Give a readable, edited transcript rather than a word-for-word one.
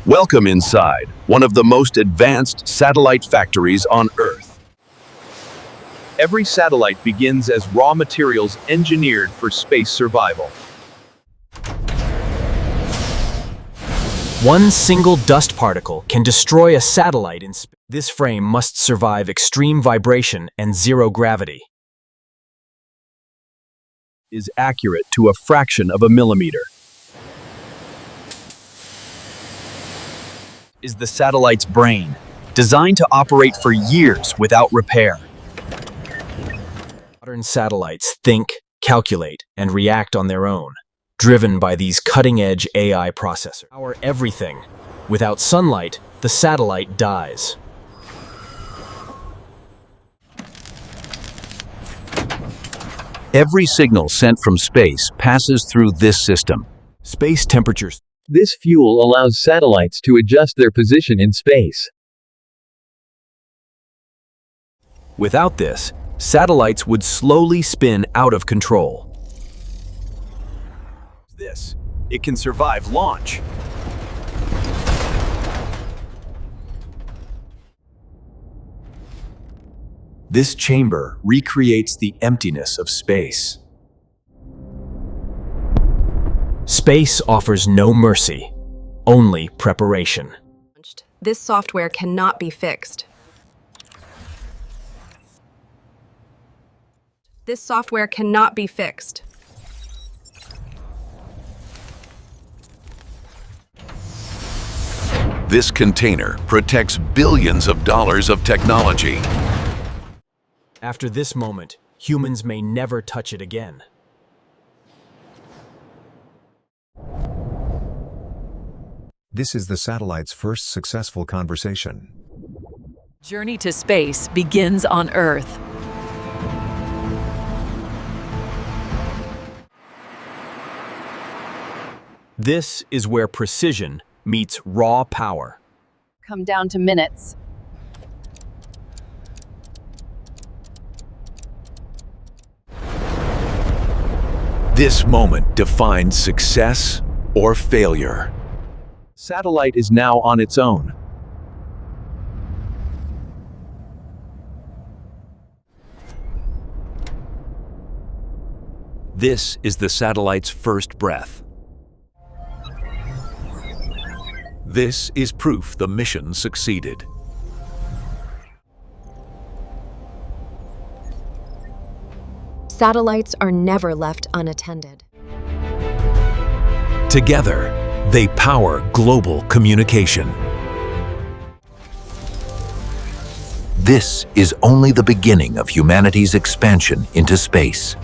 Welcome inside one of the most advanced satellite factories on Earth. Every satellite begins as raw materials engineered for space survival. One single dust particle can destroy a satellite in space. This frame must survive extreme vibration and zero gravity. Is accurate to a fraction of a millimeter. Is the satellite's brain, designed to operate for years without repair. Modern satellites think, calculate, and react on their own, driven by these cutting-edge AI processors. Power everything. Without sunlight, the satellite dies. Every signal sent from space passes through this system. Space temperatures. This fuel allows satellites to adjust their position in space. Without this, satellites would slowly spin out of control. It can survive launch. This chamber recreates the emptiness of space. Space offers no mercy, only preparation. This software cannot be fixed. This software cannot be fixed. This container protects billions of dollars of technology. After this moment, humans may never touch it again. This is the satellite's first successful conversation. Journey to space begins on Earth. This is where precision meets raw power. Come down to minutes. This moment defines success or failure. Satellite is now on its own. This is the satellite's first breath. This is proof the mission succeeded. Satellites are never left unattended. Together, they power global communication. This is only the beginning of humanity's expansion into space.